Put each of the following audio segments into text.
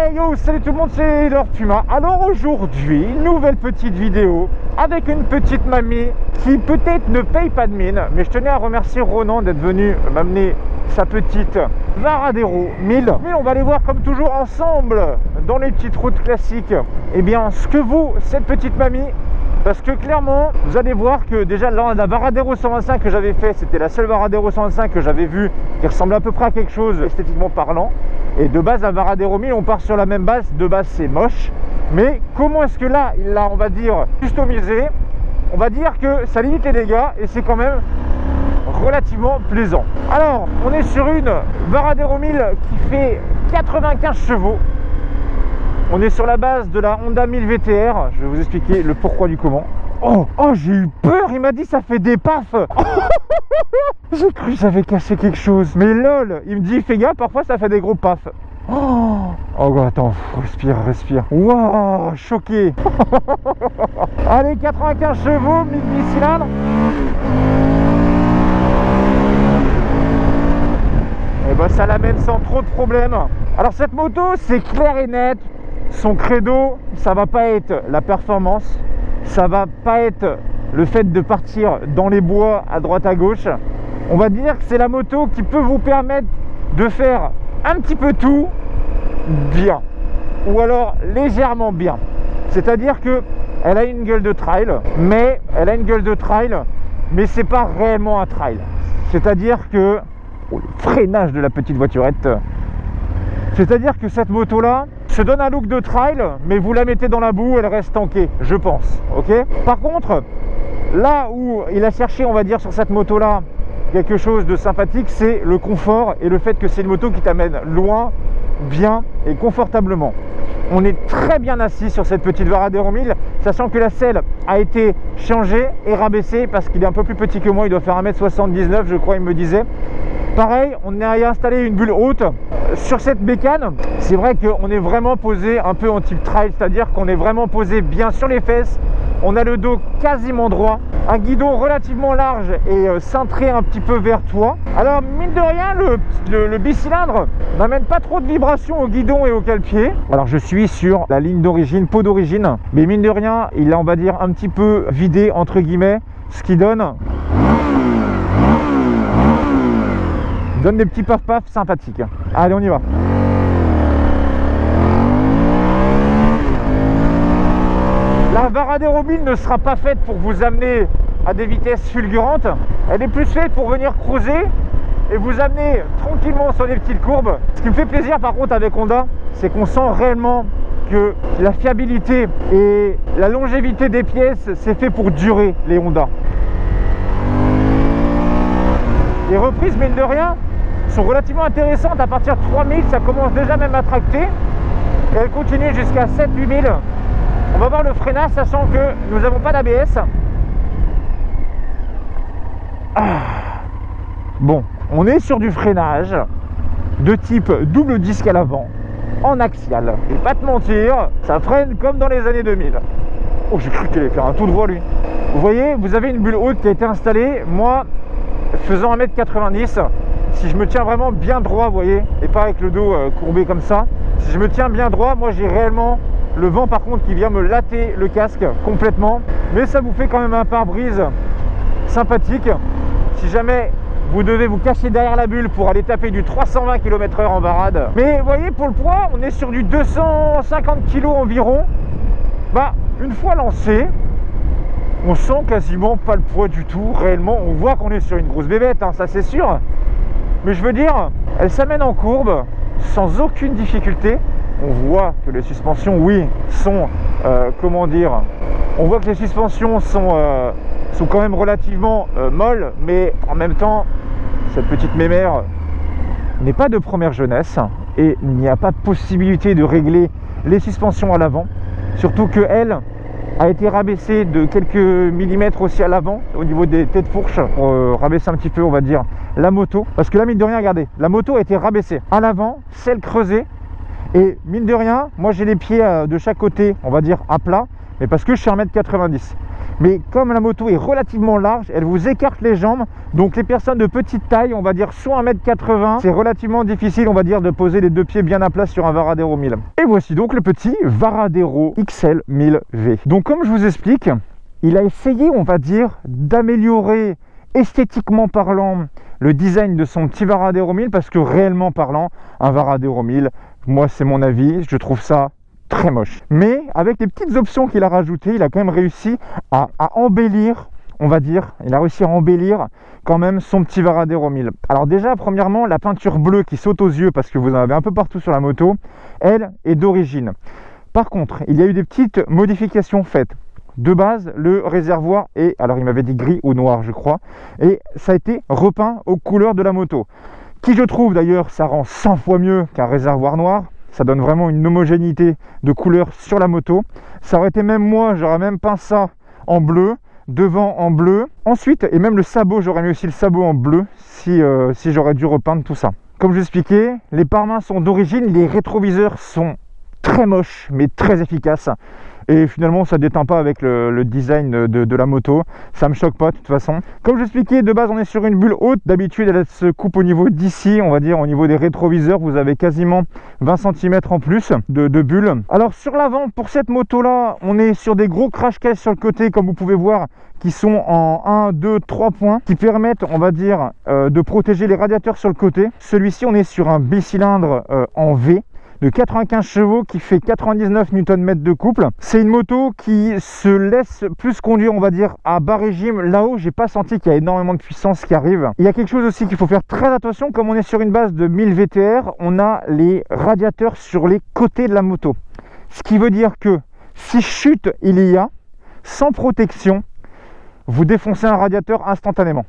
Hey yo, salut tout le monde, c'est Lord Puma. Alors aujourd'hui, nouvelle petite vidéo avec une petite mamie qui peut-être ne paye pas de mine, mais je tenais à remercier Ronan d'être venu m'amener sa petite Varadero 1000. Mais on va aller voir comme toujours ensemble dans les petites routes classiques, eh bien ce que vaut cette petite mamie. Parce que clairement, vous allez voir que déjà la Varadero 125 que j'avais fait, c'était la seule Varadero 125 que j'avais vue qui ressemblait à peu près à quelque chose esthétiquement parlant. Et de base, la Varadero 1000, on part sur la même base. De base, c'est moche. Mais comment est-ce que là, il l'a, on va dire, customisé? On va dire que ça limite les dégâts et c'est quand même relativement plaisant. Alors, on est sur une Varadero 1000 qui fait 95 chevaux. On est sur la base de la Honda 1000 VTR. Je vais vous expliquer le pourquoi du comment. Oh, j'ai eu peur, il m'a dit ça fait des pafs. J'ai cru que j'avais cassé quelque chose. Mais lol, il me dit fais gaffe, parfois ça fait des gros pafs. Oh attends, respire. Waouh, choqué. Allez, 95 chevaux, 1000 cylindres. Et ben ça l'amène sans trop de problèmes. Alors cette moto, c'est clair et net. Son credo, ça va pas être la performance, ça va pas être le fait de partir dans les bois à droite à gauche. On va dire que c'est la moto qui peut vous permettre de faire un petit peu tout bien, ou alors légèrement bien. C'est-à-dire que elle a une gueule de trail, mais c'est pas réellement un trail. C'est-à-dire que le freinage de la petite voiturette. C'est-à-dire que cette moto-là se donne un look de trail, mais vous la mettez dans la boue, elle reste tankée, je pense. Ok. Par contre, là où il a cherché, on va dire, sur cette moto-là, quelque chose de sympathique, c'est le confort et le fait que c'est une moto qui t'amène loin, bien et confortablement. On est très bien assis sur cette petite Varadero 1000, sachant que la selle a été changée et rabaissée parce qu'il est un peu plus petit que moi, il doit faire 1m79, je crois, il me disait. Pareil, on a installé une bulle haute sur cette bécane. C'est vrai qu'on est vraiment posé un peu en type trail, c'est-à-dire qu'on est vraiment posé bien sur les fesses. On a le dos quasiment droit, un guidon relativement large et cintré un petit peu vers toi. Alors mine de rien, le bicylindre n'amène pas trop de vibrations au guidon et au cale-pied. Alors je suis sur la ligne d'origine, pot d'origine, mais mine de rien, il a, on va dire, un petit peu vidé entre guillemets, ce qui donne des petits paf-paf sympathiques. Allez, on y va. La Varadero 1000 ne sera pas faite pour vous amener à des vitesses fulgurantes. Elle est plus faite pour venir cruiser et vous amener tranquillement sur des petites courbes. Ce qui me fait plaisir par contre avec Honda, c'est qu'on sent réellement que la fiabilité et la longévité des pièces, c'est fait pour durer les Honda. Les reprises, mine de rien, sont relativement intéressantes. À partir de 3000, ça commence déjà même à tracter. Et elle continue jusqu'à 7-8000. On va voir le freinage, sachant que nous n'avons pas d'ABS. Bon, on est sur du freinage de type double disque à l'avant, en axial. Je vais pas te mentir, ça freine comme dans les années 2000. Oh, j'ai cru qu'il allait faire un tout droit lui. Vous voyez, vous avez une bulle haute qui a été installée. Moi, faisant 1m90, si je me tiens vraiment bien droit, vous voyez, et pas avec le dos courbé comme ça, si je me tiens bien droit, moi j'ai réellement le vent par contre qui vient me latter le casque complètement, mais ça vous fait quand même un pare-brise sympathique. Si jamais vous devez vous cacher derrière la bulle pour aller taper du 320 km/h en varade, mais vous voyez, pour le poids, on est sur du 250 kg environ. Bah, une fois lancé, on sent quasiment pas le poids du tout, réellement. On voit qu'on est sur une grosse bébête, hein, ça c'est sûr. Mais je veux dire, elle s'amène en courbe sans aucune difficulté. On voit que les suspensions, oui, sont, comment dire, on voit que les suspensions sont quand même relativement molles, mais en même temps, cette petite mémère n'est pas de première jeunesse et il n'y a pas de possibilité de régler les suspensions à l'avant. Surtout qu'elle a été rabaissée de quelques millimètres aussi à l'avant au niveau des têtes fourches pour rabaisser un petit peu, on va dire, la moto. Parce que là, mine de rien, regardez, la moto a été rabaissée à l'avant, selle creusée, et mine de rien, moi j'ai les pieds de chaque côté, on va dire à plat, mais parce que je suis 1m90. mais comme la moto est relativement large, elle vous écarte les jambes. Donc les personnes de petite taille, on va dire soit 1m80, c'est relativement difficile, on va dire, de poser les deux pieds bien à plat sur un Varadero 1000. Et voici donc le petit Varadero XL 1000V. Donc comme je vous explique, il a essayé, on va dire, d'améliorer esthétiquement parlant le design de son petit Varadero 1000, parce que réellement parlant, un Varadero 1000, moi c'est mon avis, je trouve ça très moche. Mais avec les petites options qu'il a rajoutées, il a quand même réussi à embellir, on va dire, il a réussi à embellir quand même son petit Varadero 1000. Alors déjà, premièrement, la peinture bleue qui saute aux yeux, parce que vous en avez un peu partout sur la moto, elle est d'origine. Par contre, il y a eu des petites modifications faites. De base, le réservoir est, alors il m'avait dit gris ou noir je crois, et ça a été repeint aux couleurs de la moto, qui je trouve d'ailleurs ça rend 100 fois mieux qu'un réservoir noir. Ça donne vraiment une homogénéité de couleurs sur la moto. Ça aurait été même moi, j'aurais même peint ça en bleu, devant en bleu. Ensuite, et même le sabot, j'aurais mis aussi le sabot en bleu si j'aurais dû repeindre tout ça. Comme je l'expliquais, les pare-mains sont d'origine, les rétroviseurs sont très moches mais très efficaces. Et finalement ça ne déteint pas avec le design de la moto, ça me choque pas de toute façon. Comme j'expliquais, de base on est sur une bulle haute, d'habitude elle se coupe au niveau d'ici, on va dire au niveau des rétroviseurs, vous avez quasiment 20 cm en plus de bulle. Alors sur l'avant, pour cette moto là, on est sur des gros crash cases sur le côté comme vous pouvez voir, qui sont en 1, 2, 3 points, qui permettent, on va dire, de protéger les radiateurs sur le côté. Celui-ci on est sur un bicylindre en V, de 95 chevaux qui fait 99 Nm de couple. C'est une moto qui se laisse plus conduire, on va dire, à bas régime. Là-haut, j'ai pas senti qu'il y a énormément de puissance qui arrive. Il y a quelque chose aussi qu'il faut faire très attention, comme on est sur une base de 1000 VTR, on a les radiateurs sur les côtés de la moto. Ce qui veut dire que si chute il y a, sans protection, vous défoncez un radiateur instantanément.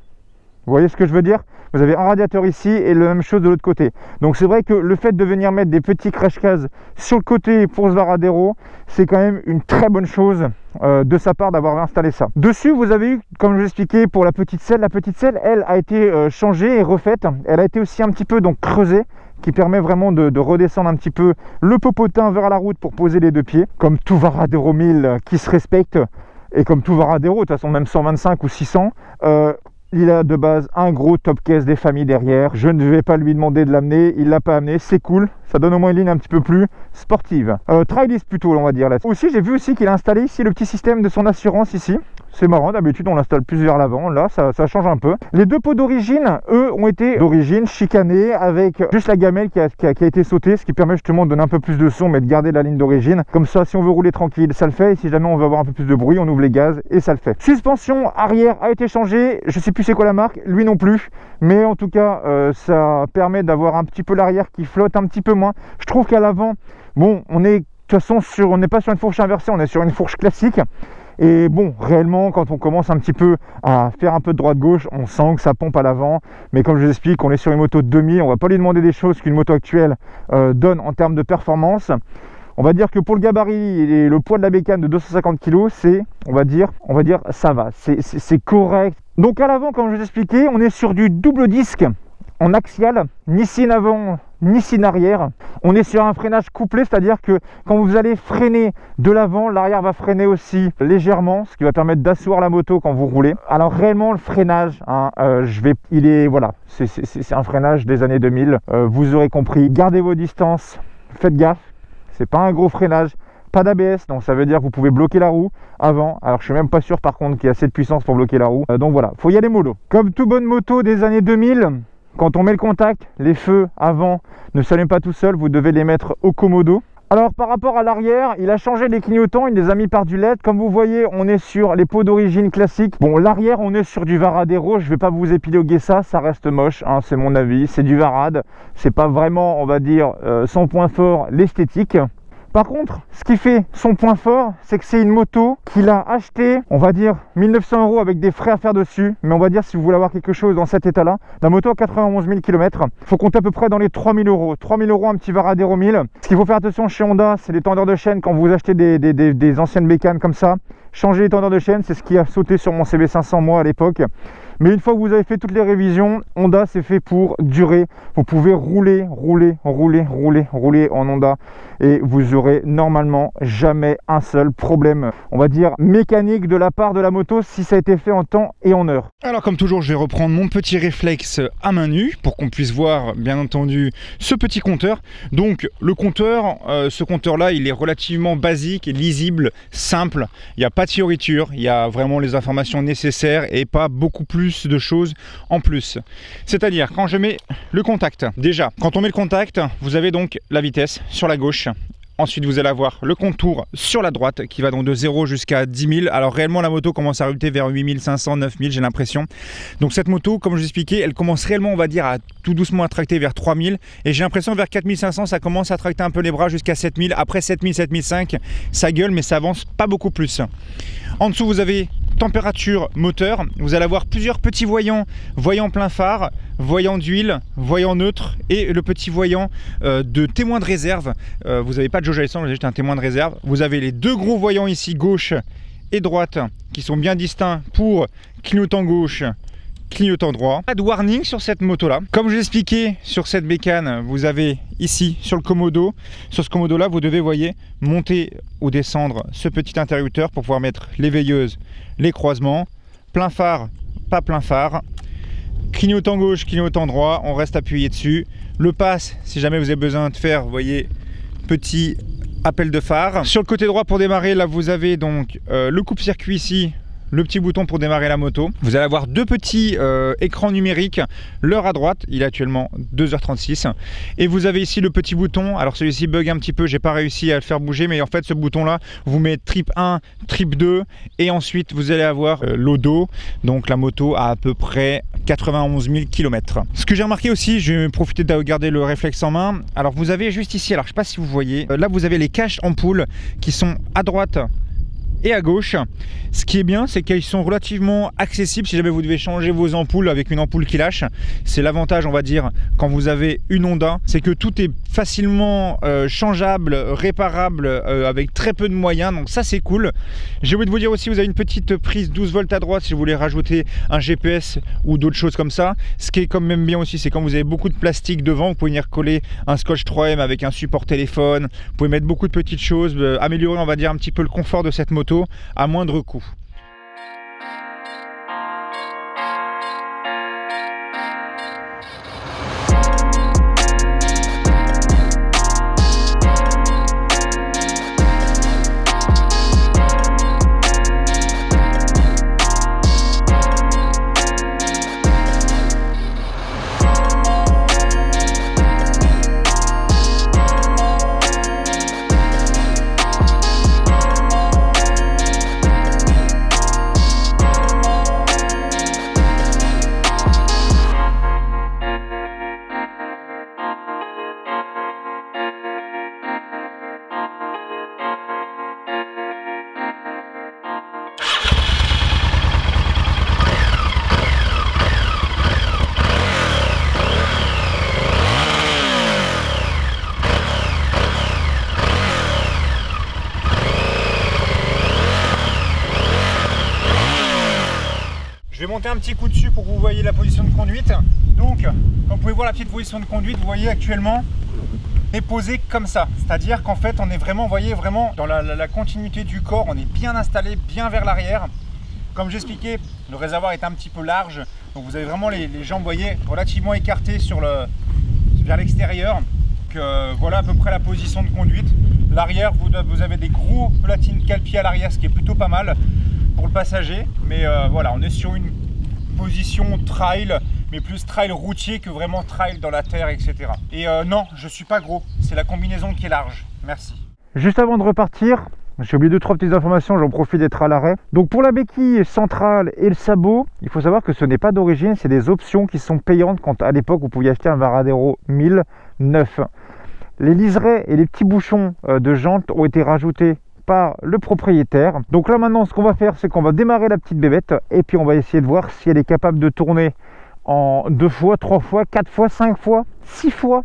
Vous voyez ce que je veux dire? Vous avez un radiateur ici et la même chose de l'autre côté. Donc c'est vrai que le fait de venir mettre des petits crash cases sur le côté pour ce Varadero, c'est quand même une très bonne chose de sa part d'avoir installé ça. Dessus, vous avez eu, comme je vous expliquais, pour la petite selle, elle a été changée et refaite. Elle a été aussi un petit peu donc creusée, qui permet vraiment de redescendre un petit peu le popotin vers la route pour poser les deux pieds, comme tout Varadero 1000 qui se respecte, et comme tout Varadero, de toute façon même 125 ou 600, il a de base un gros top case des familles derrière. Je ne vais pas lui demander de l'amener, il ne l'a pas amené, c'est cool, ça donne au moins une ligne un petit peu plus sportive. Trailist plutôt, on va dire là. Aussi, j'ai vu aussi qu'il a installé ici le petit système de son assurance ici. C'est marrant, d'habitude on l'installe plus vers l'avant, là ça change un peu. Les deux pots d'origine, eux, ont été d'origine chicanés avec juste la gamelle qui a été sautée, ce qui permet justement de donner un peu plus de son mais de garder la ligne d'origine. Comme ça, si on veut rouler tranquille, ça le fait, et si jamais on veut avoir un peu plus de bruit, on ouvre les gaz et ça le fait. Suspension arrière a été changée, je sais plus c'est quoi la marque, lui non plus, mais en tout cas ça permet d'avoir un petit peu l'arrière qui flotte un petit peu moins. Je trouve qu'à l'avant, bon, on est de toute façon on n'est pas sur une fourche inversée, on est sur une fourche classique. Et bon, réellement, quand on commence un petit peu à faire un peu de droite-gauche, on sent que ça pompe à l'avant. Mais comme je vous explique, on est sur une moto de 2000, on va pas lui demander des choses qu'une moto actuelle donne en termes de performance. On va dire que pour le gabarit et le poids de la bécane de 250 kg, c'est, on va dire, ça va, c'est correct. Donc à l'avant, comme je vous expliquais, on est sur du double disque en axial, ni signe avant, ni signe arrière. On est sur un freinage couplé, c'est-à-dire que quand vous allez freiner de l'avant, l'arrière va freiner aussi légèrement, ce qui va permettre d'asseoir la moto quand vous roulez. Alors réellement, le freinage, hein, c'est un freinage des années 2000. Vous aurez compris. Gardez vos distances, faites gaffe. C'est pas un gros freinage. Pas d'ABS, donc ça veut dire que vous pouvez bloquer la roue avant. Alors je suis même pas sûr par contre qu'il y a assez de puissance pour bloquer la roue. Donc voilà, faut y aller mollo. Comme toute bonne moto des années 2000, quand on met le contact, les feux avant ne s'allument pas tout seuls, vous devez les mettre au commodo. Alors par rapport à l'arrière, il a changé les clignotants, il les a mis par du LED. Comme vous voyez, on est sur les pots d'origine classiques. Bon, l'arrière, on est sur du Varadero. Je vais pas vous épiloguer ça reste moche, hein, c'est mon avis. C'est du Varad, c'est pas vraiment, on va dire, son point fort, l'esthétique. Par contre, ce qui fait son point fort, c'est que c'est une moto qu'il a achetée, on va dire 1900 € avec des frais à faire dessus. Mais on va dire, si vous voulez avoir quelque chose dans cet état-là, la moto a 91 000 km, il faut compter à peu près dans les 3000 €. 3000 € un petit Varadero 1000. Ce qu'il faut faire attention chez Honda, c'est les tendeurs de chaîne. Quand vous achetez des anciennes bécanes comme ça, changez les tendeurs de chaîne. C'est ce qui a sauté sur mon CB500 moi à l'époque. Mais une fois que vous avez fait toutes les révisions, Honda c'est fait pour durer. Vous pouvez rouler en Honda et vous aurez normalement jamais un seul problème, on va dire mécanique de la part de la moto si ça a été fait en temps et en heure. Alors comme toujours, je vais reprendre mon petit réflexe à main nue pour qu'on puisse voir bien entendu ce petit compteur. Donc le compteur, ce compteur là, il est relativement basique et lisible, simple. Il n'y a pas de fioriture, il y a vraiment les informations nécessaires et pas beaucoup plus de choses en plus. C'est-à-dire quand je mets le contact, déjà quand on met le contact, vous avez donc la vitesse sur la gauche. Ensuite, vous allez avoir le contour sur la droite qui va donc de 0 jusqu'à 10 000. Alors réellement, la moto commence à rebuter vers 8 500, 9 000, j'ai l'impression. Donc cette moto, comme je vous expliquais, elle commence réellement, on va dire, à tout doucement à tracter vers 3 000. Et j'ai l'impression vers 4 500, ça commence à tracter un peu les bras jusqu'à 7 000. Après 7 000, 7 500, ça gueule, mais ça avance pas beaucoup plus. En dessous, vous avez température moteur. Vous allez avoir plusieurs petits voyants, voyant plein phare, voyant d'huile, voyant neutre et le petit voyant de témoin de réserve. Vous n'avez pas de jauge à essence, vous avez juste un témoin de réserve. Vous avez les deux gros voyants ici, gauche et droite, qui sont bien distincts pour clignotant gauche, clignotant droit. Pas de warning sur cette moto là. Comme je l'ai expliqué sur cette bécane, vous avez ici sur le commodo. Sur ce commodo là, vous devez, voyez, monter ou descendre ce petit interrupteur pour pouvoir mettre les veilleuses, les croisements, plein phare, pas plein phare, clignotant gauche, clignotant droit, on reste appuyé dessus. Le pass, si jamais vous avez besoin de faire, vous voyez, petit appel de phare. Sur le côté droit pour démarrer, là vous avez donc le coupe-circuit ici, le petit bouton pour démarrer la moto. Vous allez avoir deux petits écrans numériques. L'heure à droite, il est actuellement 2h36. Et vous avez ici le petit bouton. Alors celui-ci bug un petit peu, j'ai pas réussi à le faire bouger, mais en fait ce bouton-là, vous mettez trip 1, trip 2, et ensuite vous allez avoir l'odo. Donc la moto a à peu près 91 000 km. Ce que j'ai remarqué aussi, je vais profiter de garder le réflexe en main. Alors vous avez juste ici, alors je sais pas si vous voyez, là vous avez les caches ampoules qui sont à droite et à gauche. Ce qui est bien, c'est qu'elles sont relativement accessibles si jamais vous devez changer vos ampoules avec une ampoule qui lâche. C'est l'avantage, on va dire, quand vous avez une Honda, c'est que tout est facilement changeable, réparable avec très peu de moyens, donc ça c'est cool. J'ai oublié de vous dire aussi, vous avez une petite prise 12 volts à droite si vous voulez rajouter un GPS ou d'autres choses comme ça. Ce qui est quand même bien aussi, c'est quand vous avez beaucoup de plastique devant, vous pouvez venir coller un scotch 3M avec un support téléphone, vous pouvez mettre beaucoup de petites choses, améliorer, on va dire, un petit peu le confort de cette moto à moindre coût. Je vais monter un petit coup dessus pour que vous voyez la position de conduite. Donc, comme vous pouvez voir la petite position de conduite, vous voyez actuellement, est posé comme ça. C'est-à-dire qu'en fait, on est vraiment, vous voyez, vraiment dans la continuité du corps. On est bien installé, bien vers l'arrière. Comme j'expliquais, le réservoir est un petit peu large. Donc, vous avez vraiment les jambes, vous voyez, relativement écartées vers l'extérieur. Voilà à peu près la position de conduite. L'arrière, vous avez des gros platines cale-pied à l'arrière, ce qui est plutôt pas mal pour le passager, mais voilà, on est sur une position trail, mais plus trail routier que vraiment trail dans la terre, etc. Et non, je suis pas gros, c'est la combinaison qui est large. Merci. Juste avant de repartir, j'ai oublié 2-3 petites informations, j'en profite d'être à l'arrêt. Donc pour la béquille centrale et le sabot, il faut savoir que ce n'est pas d'origine, c'est des options qui sont payantes quand à l'époque vous pouviez acheter un Varadero 1000 neuf. Les liserets et les petits bouchons de jantes ont été rajoutés par le propriétaire. Donc là maintenant ce qu'on va faire, c'est qu'on va démarrer la petite bébête et puis on va essayer de voir si elle est capable de tourner en 2 fois, 3 fois, 4 fois, 5 fois, 6 fois,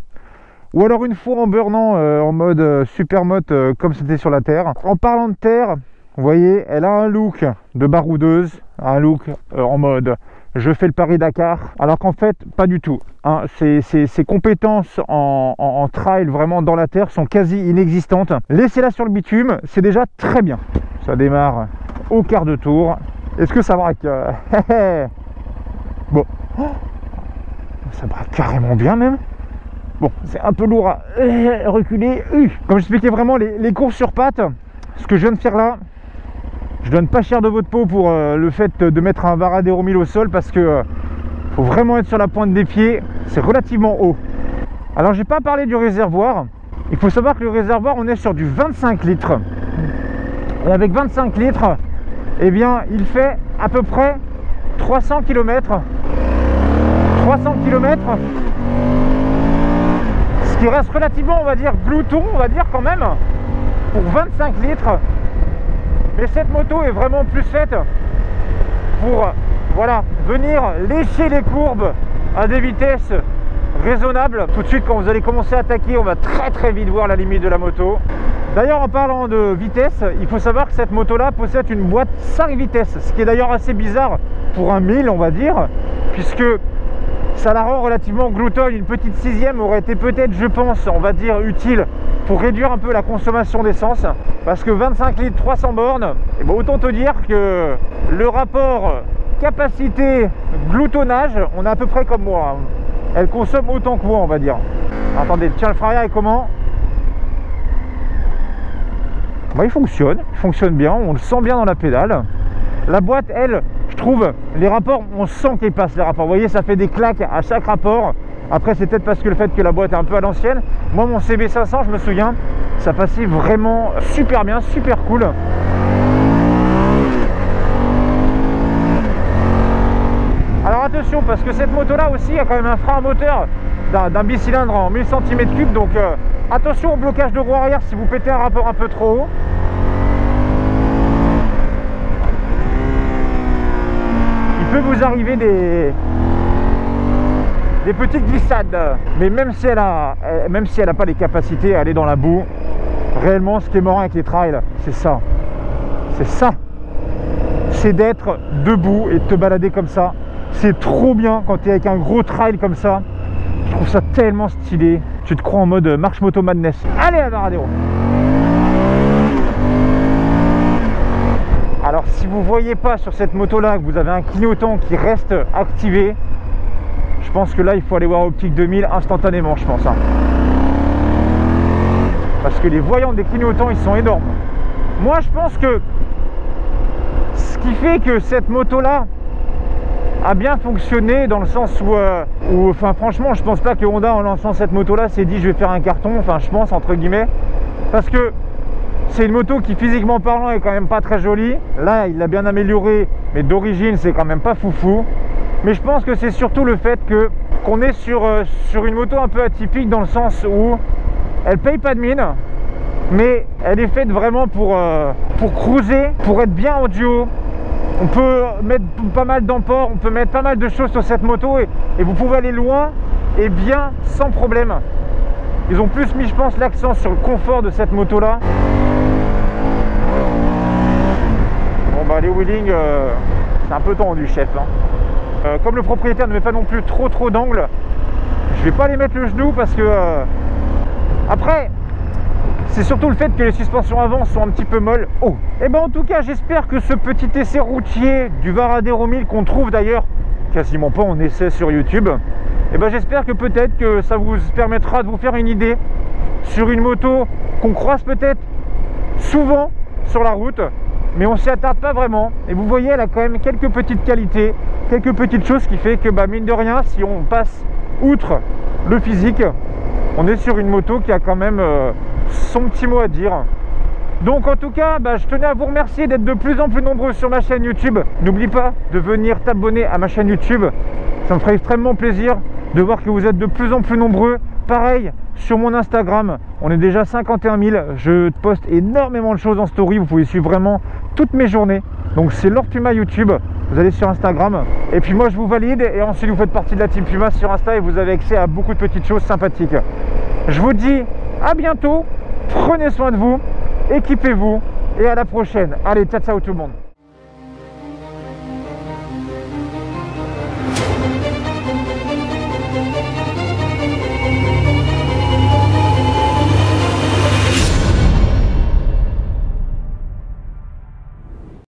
ou alors une fois en burnant en mode super mode comme c'était sur la terre. En parlant de terre, vous voyez, elle a un look de baroudeuse, un look en mode je fais le Paris-Dakar, alors qu'en fait, pas du tout. Hein. Ses compétences en trail, vraiment dans la terre, sont quasi inexistantes. Laissez-la sur le bitume, c'est déjà très bien. Ça démarre au quart de tour. Est-ce que ça braque? Bon, ça braque carrément bien même. Bon, c'est un peu lourd à reculer. Comme j'expliquais vraiment, les courses sur pattes, ce que je viens de faire là, je donne pas cher de votre peau pour le fait de mettre un Varadero 1000 au sol, parce que faut vraiment être sur la pointe des pieds, c'est relativement haut. Alors j'ai pas parlé du réservoir. Il faut savoir que le réservoir, on est sur du 25 litres. Et avec 25 litres, eh bien, il fait à peu près 300 km. 300 km, ce qui reste relativement, on va dire, glouton, on va dire quand même, pour 25 litres. Mais cette moto est vraiment plus faite pour, voilà, venir lécher les courbes à des vitesses raisonnables. Tout de suite, quand vous allez commencer à attaquer, on va très vite voir la limite de la moto. D'ailleurs, en parlant de vitesse, il faut savoir que cette moto-là possède une boîte 5 vitesses, ce qui est d'ailleurs assez bizarre pour un 1000, on va dire, puisque ça la rend relativement gloutonne. Une petite 6e aurait été peut-être, je pense, on va dire, utile pour réduire un peu la consommation d'essence, parce que 25 litres, 300 bornes, et bon, autant te dire que le rapport capacité gloutonnage, on est à peu près comme moi. Elle consomme autant que moi, on va dire. Attendez, tiens, le fraya est comment? Bah, il fonctionne bien, on le sent bien dans la pédale. La boîte, elle, je trouve, les rapports, on sent qu'ils passent les rapports. Vous voyez, ça fait des claques à chaque rapport. Après, c'est peut-être parce que le fait que la boîte est un peu à l'ancienne. Moi, mon CB500, je me souviens, ça passait vraiment super bien, super cool. Alors attention, parce que cette moto-là aussi a quand même un frein à moteur d'un bicylindre en 1000 cm3. Donc attention au blocage de roue arrière si vous pétez un rapport un peu trop haut. Il peut vous arriver des petites glissades, mais même si elle a pas les capacités à aller dans la boue, réellement ce qui est marrant avec les trails, c'est ça, c'est d'être debout et de te balader comme ça. C'est trop bien quand tu es avec un gros trail comme ça. Je trouve ça tellement stylé. Tu te crois en mode marche moto madness. Allez, la Varadero. Alors si vous voyez pas sur cette moto là que vous avez un clignotant qui reste activé, je pense que là il faut aller voir Optique 2000 instantanément, je pense, hein. Parce que les voyants des clignotants, ils sont énormes. Moi je pense que ce qui fait que cette moto là a bien fonctionné, dans le sens où enfin franchement je pense pas que Honda, en lançant cette moto là, s'est dit je vais faire un carton, enfin je pense, entre guillemets, parce que c'est une moto qui physiquement parlant est quand même pas très jolie. Là il l'a bien amélioré, mais d'origine c'est quand même pas foufou. Mais je pense que c'est surtout le fait qu'on est sur une moto un peu atypique, dans le sens où elle paye pas de mine, mais elle est faite vraiment pour cruiser, pour être bien en duo. On peut mettre pas mal d'emport, on peut mettre pas mal de choses sur cette moto et vous pouvez aller loin et bien sans problème. Ils ont plus mis, je pense, l'accent sur le confort de cette moto là. Bon bah les wheelings, c'est un peu tendu, chef, hein. Comme le propriétaire ne met pas non plus trop d'angle, je vais pas les mettre le genou parce que après c'est surtout le fait que les suspensions avant sont un petit peu molles. Oh, et ben en tout cas j'espère que ce petit essai routier du Varadero 1000, qu'on trouve d'ailleurs quasiment pas en essai sur YouTube, et ben j'espère que peut-être que ça vous permettra de vous faire une idée sur une moto qu'on croise peut-être souvent sur la route, mais on s'y attarde pas vraiment. Et vous voyez, elle a quand même quelques petites qualités, quelques petites choses qui fait que bah, mine de rien, si on passe outre le physique, on est sur une moto qui a quand même son petit mot à dire. Donc en tout cas, bah, je tenais à vous remercier d'être de plus en plus nombreux sur ma chaîne YouTube. N'oublie pas de venir t'abonner à ma chaîne YouTube, ça me ferait extrêmement plaisir de voir que vous êtes de plus en plus nombreux. Pareil sur mon Instagram, on est déjà 51 000, je poste énormément de choses en story, vous pouvez suivre vraiment toutes mes journées. Donc c'est Lord Puma YouTube, vous allez sur Instagram et puis moi je vous valide, et ensuite vous faites partie de la team Puma sur Insta et vous avez accès à beaucoup de petites choses sympathiques. Je vous dis à bientôt, prenez soin de vous, équipez-vous et à la prochaine. Allez, ciao ciao tout le monde.